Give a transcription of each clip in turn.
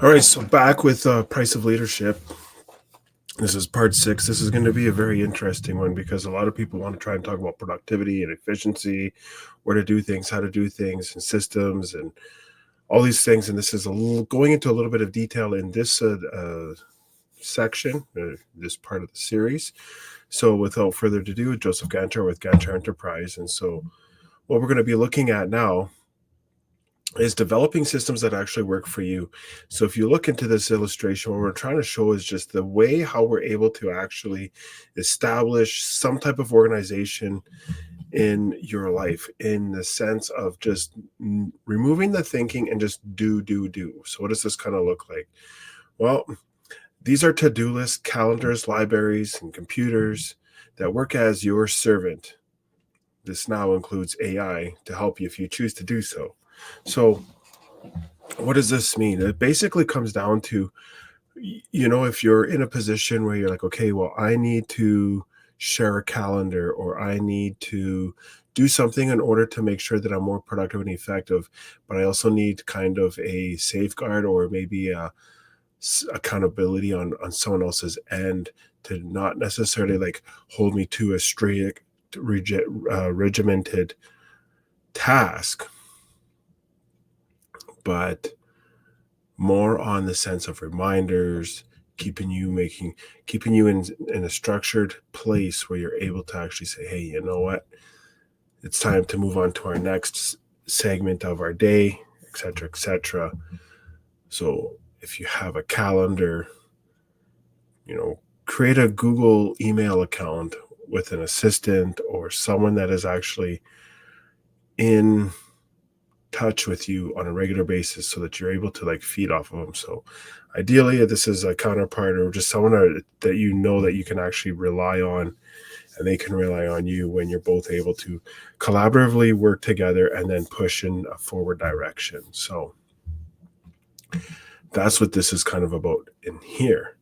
All right, so back with Price of Leadership. This is part six. This is going to be a very interesting one because a lot of people want to try and talk about productivity and efficiency, where to do things, how to do things, and systems, and all these things. And this is going into a little bit of detail in this section, this part of the series. So, without further ado, Joseph Ganter with Ganter Enterprise. And so, what we're going to be looking at now is developing systems that actually work for you. So if you look into this illustration, what we're trying to show is just the way how we're able to actually establish some type of organization in your life, in the sense of just removing the thinking and just do. So what does this kind of look like? Well, these are to-do lists, calendars, libraries, and computers that work as your servant. This now includes AI to help you if you choose to do so. So what does this mean? It basically comes down to, if you're in a position where you're like, okay, well, I need to share a calendar, or I need to do something in order to make sure that I'm more productive and effective, but I also need kind of a safeguard, or maybe accountability on someone else's end, to not necessarily like hold me to a strict, regimented task, but more on the sense of reminders, keeping you in a structured place where you're able to actually say, hey, you know what, it's time to move on to our next segment of our day, etc., etc. So if you have a calendar, create a Google email account with an assistant or someone that is actually in touch with you on a regular basis, so that you're able to like feed off of them. So ideally, this is a counterpart, or just someone that that you can actually rely on, and they can rely on you, when you're both able to collaboratively work together and then push in a forward direction. So that's what this is kind of about in here.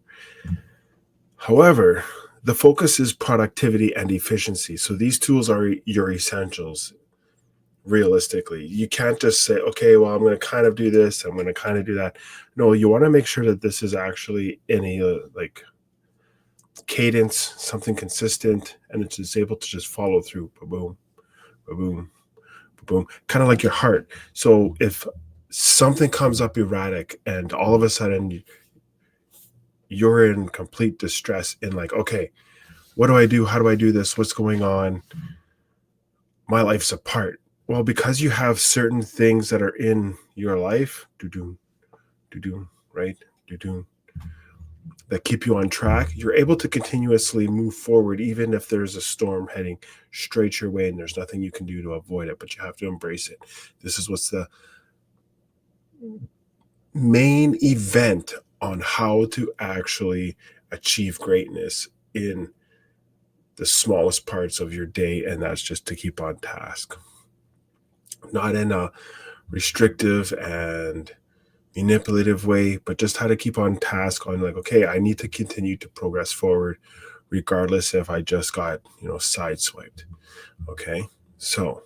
However, the focus is productivity and efficiency. So these tools are your essentials. Realistically, you can't just say, okay, well, I'm going to kind of do this, I'm going to kind of do that. No, you want to make sure that this is actually in a like cadence, something consistent, and it's just able to just follow through. Boom, boom, boom, kind of like your heart. So if something comes up erratic and all of a sudden you're in complete distress, in like, okay, what do I do, how do I do this, what's going on, my life's apart. Well, because you have certain things that are in your life, do, right? Do, that keep you on track, you're able to continuously move forward, even if there's a storm heading straight your way and there's nothing you can do to avoid it, but you have to embrace it. This is what's the main event on how to actually achieve greatness in the smallest parts of your day, and that's just to keep on task, not in a restrictive and manipulative way, but just how to keep on task, on like, okay, I need to continue to progress forward, regardless if I just got, sideswiped. Okay. So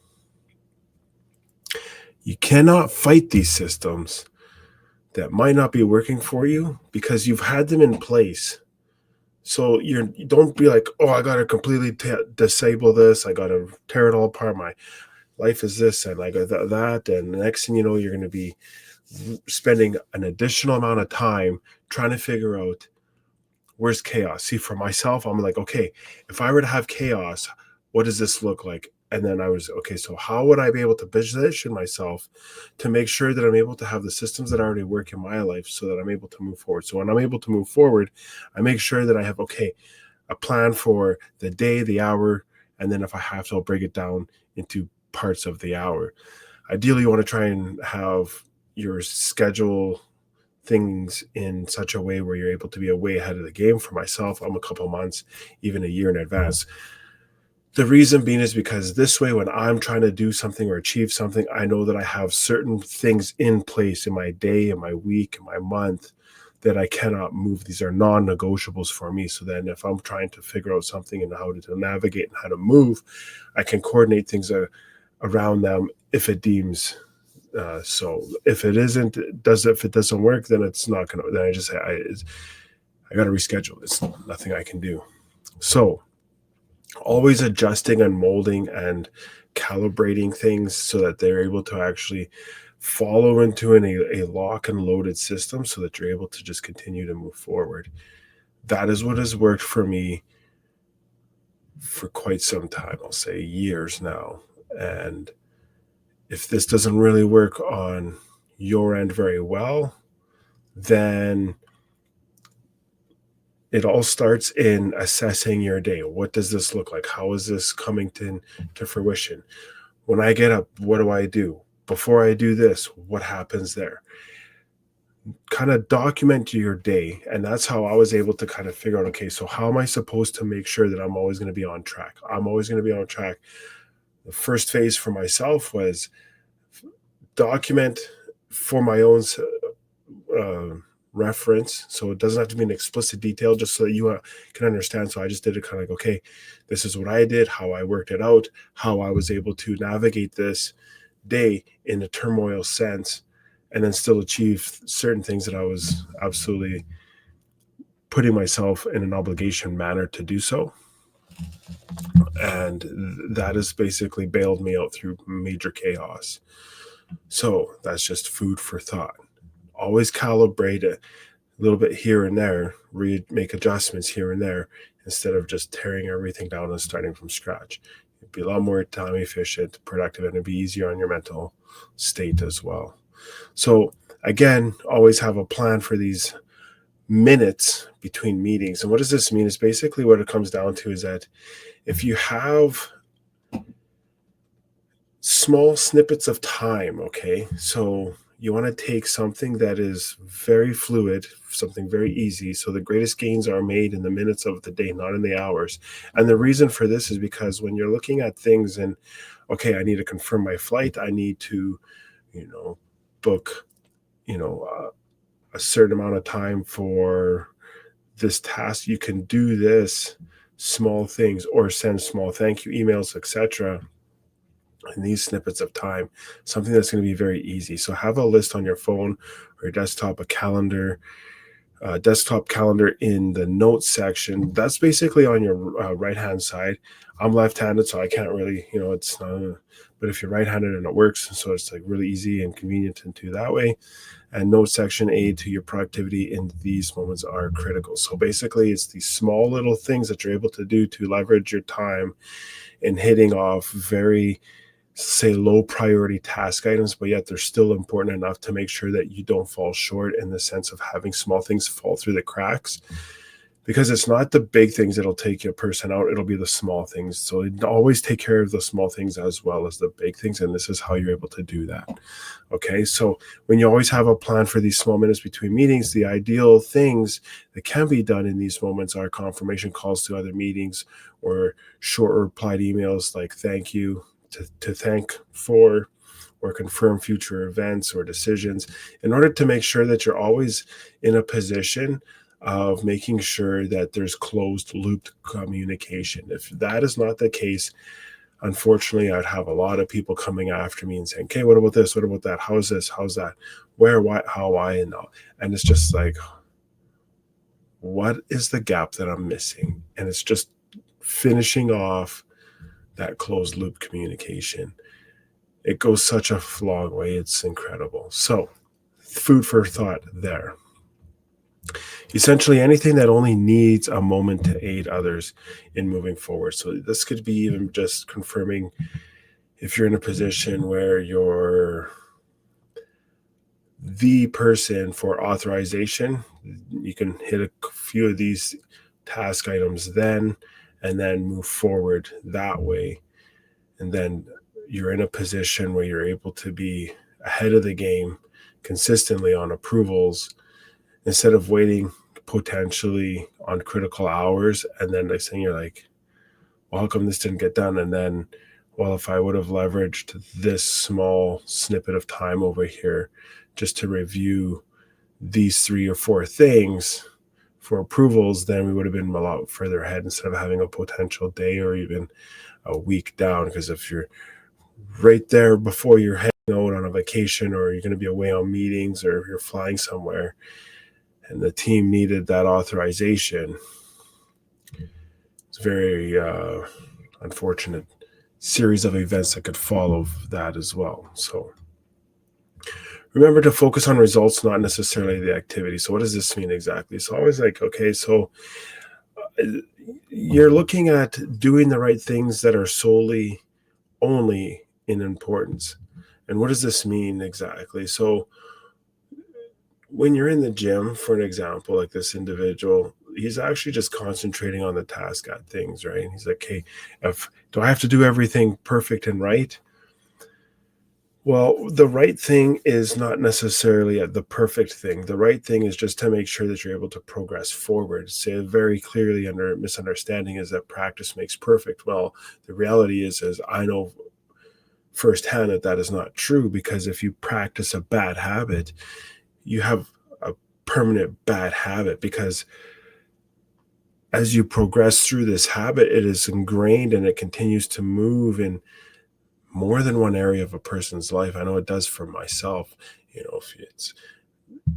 you cannot fight these systems that might not be working for you because you've had them in place. So you don't be like, oh, I got to completely disable this. I got to tear it all apart. My life is this, and I got that. And the next thing you know, you're going to be spending an additional amount of time trying to figure out where's chaos. See, for myself, I'm like, okay, if I were to have chaos, what does this look like? And then I was, okay, so how would I be able to position myself to make sure that I'm able to have the systems that already work in my life, so that I'm able to move forward? So when I'm able to move forward, I make sure that I have, okay, a plan for the day, the hour, and then if I have to, I'll break it down into parts of the hour. Ideally, you want to try and have your schedule things in such a way where you're able to be way ahead of the game. For myself, I'm a couple months, even a year in advance. The reason being is because this way, when I'm trying to do something or achieve something, I know that I have certain things in place in my day, in my week, in my month, that I cannot move. These are non-negotiables for me. So then if I'm trying to figure out something and how to navigate and how to move, I can coordinate things around them if it deems So if it isn't, if it doesn't work, then it's not gonna. Then I just say I got to reschedule. It's nothing I can do. So always adjusting and molding and calibrating things so that they're able to actually follow into a lock and loaded system so that you're able to just continue to move forward. That is what has worked for me for quite some time. I'll say years now. And if this doesn't really work on your end very well, then it all starts in assessing your day. What does this look like? How is this coming to fruition? When I get up, what do I do? Before I do this, what happens there? Kind of document your day. And that's how I was able to kind of figure out, okay, so how am I supposed to make sure that I'm always going to be on track? I'm always going to be on track. The first phase for myself was document for my own uh, reference. So it doesn't have to be an explicit detail, just so that you can understand. So I just did it kind of like, okay, this is what I did, how I worked it out, how I was able to navigate this day in a turmoil sense, and then still achieve certain things that I was absolutely putting myself in an obligation manner to do so. And that has basically bailed me out through major chaos. So that's just food for thought. Always calibrate it a little bit here and there, make adjustments here and there, instead of just tearing everything down and starting from scratch. It'd be a lot more time efficient, productive, and it'd be easier on your mental state as well. So again, always have a plan for these minutes between meetings. And what does this mean? Is basically what it comes down to is that if you have small snippets of time, okay, so you want to take something that is very fluid, something very easy. So the greatest gains are made in the minutes of the day, not in the hours. And the reason for this is because when you're looking at things and, okay, I need to confirm my flight, I need to, book, a certain amount of time for this task, you can do this small things or send small thank you emails, etc. in these snippets of time, something that's going to be very easy. So have a list on your phone or your desktop, a calendar, desktop calendar in the notes section. That's basically on your right hand side. I'm left-handed, so I can't really, it's not. But if you're right-handed and it works, so it's like really easy and convenient to do that way. And note section aid to your productivity in these moments are critical. So basically, it's these small little things that you're able to do to leverage your time in hitting off very, say, low priority task items, but yet they're still important enough to make sure that you don't fall short in the sense of having small things fall through the cracks. Because it's not the big things that'll take your person out, it'll be the small things. So always take care of the small things as well as the big things, and this is how you're able to do that. Okay, so when you always have a plan for these small minutes between meetings, the ideal things that can be done in these moments are confirmation calls to other meetings or short replied emails like thank you, to thank for or confirm future events or decisions, in order to make sure that you're always in a position of making sure that there's closed loop communication. If that is not the case, unfortunately, I'd have a lot of people coming after me and saying, okay, what about this? What about that? How's this? How's that? Where, why, how, why, and all. And it's just like, what is the gap that I'm missing? And it's just finishing off that closed loop communication. It goes such a long way. It's incredible. So food for thought there. Essentially anything that only needs a moment to aid others in moving forward. So this could be even just confirming if you're in a position where you're the person for authorization, you can hit a few of these task items then, and then move forward that way. And then you're in a position where you're able to be ahead of the game consistently on approvals, instead of waiting potentially on critical hours. And then next thing you're like, well, how come this didn't get done? And then, well, if I would have leveraged this small snippet of time over here just to review these 3 or 4 things for approvals, then we would have been a lot further ahead instead of having a potential day or even a week down. Because if you're right there before your head on a vacation, or you're going to be away on meetings, or you're flying somewhere, and the team needed that authorization. It's very unfortunate series of events that could follow that as well. So remember to focus on results, not necessarily the activity. So what does this mean exactly? So I was like, okay, so you're looking at doing the right things that are solely only in importance. And what does this mean exactly? So when you're in the gym, for an example, like this individual, he's actually just concentrating on the task at things, right? And he's like, hey, if do I have to do everything perfect and right? Well, the right thing is not necessarily the perfect thing. The right thing is just to make sure that you're able to progress forward. Say very clearly under misunderstanding is that practice makes perfect. Well, the reality is I know firsthand that that is not true, because if you practice a bad habit, you have a permanent bad habit, because as you progress through this habit, it is ingrained and it continues to move in more than one area of a person's life. I know it does for myself. If it's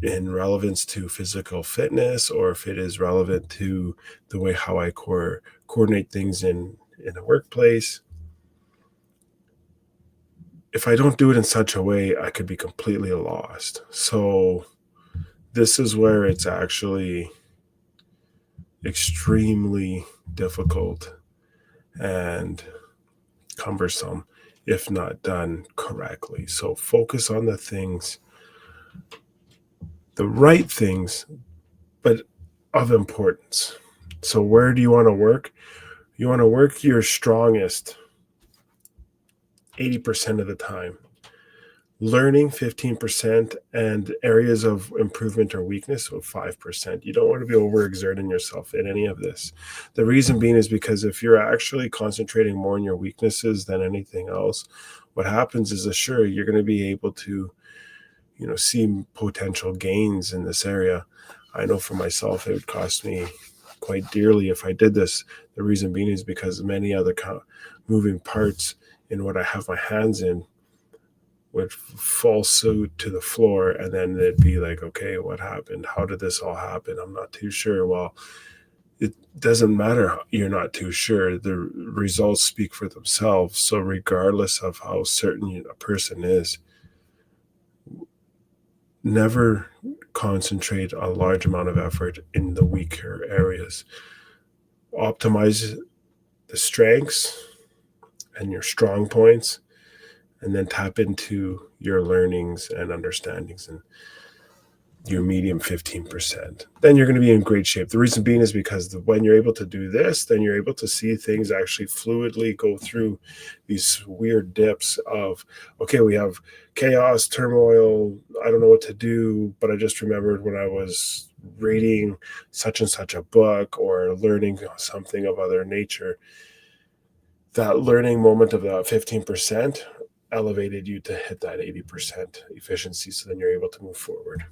in relevance to physical fitness, or if it is relevant to the way how I coordinate things in a workplace. If I don't do it in such a way, I could be completely lost. So this is where it's actually extremely difficult and cumbersome if not done correctly. So focus on the right things, but of importance. So where do you want to work? You want to work your strongest 80% of the time, learning 15%, and areas of improvement or weakness of 5%. You don't want to be overexerting yourself in any of this. The reason being is because if you're actually concentrating more on your weaknesses than anything else, what happens is, sure, you're going to be able to see potential gains in this area. I know for myself it would cost me quite dearly if I did this. The reason being is because many other moving parts in what I have my hands in would fall suit to the floor, and then it'd be like, okay, what happened? How did this all happen? I'm not too sure. Well, it doesn't matter. You're not too sure. The results speak for themselves. So regardless of how certain a person is, never concentrate a large amount of effort in the weaker areas. Optimize the strengths and your strong points, and then tap into your learnings and understandings and your medium 15%. Then you're going to be in great shape. The reason being is because when you're able to do this, then you're able to see things actually fluidly go through these weird dips of, okay, we have chaos, turmoil, I don't know what to do, but I just remembered when I was reading such and such a book or learning something of other nature, that learning moment of that 15% elevated you to hit that 80% efficiency. So then you're able to move forward.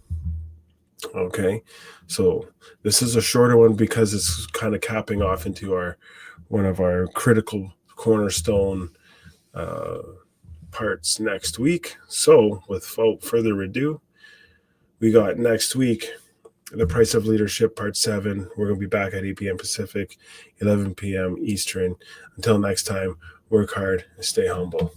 Okay, so this is a shorter one because it's kind of capping off into one of our critical cornerstone uh, parts next week. So without further ado, we got next week The Price of Leadership, Part 7. We're going to be back at 8 p.m. Pacific, 11 p.m. Eastern. Until next time, work hard and stay humble.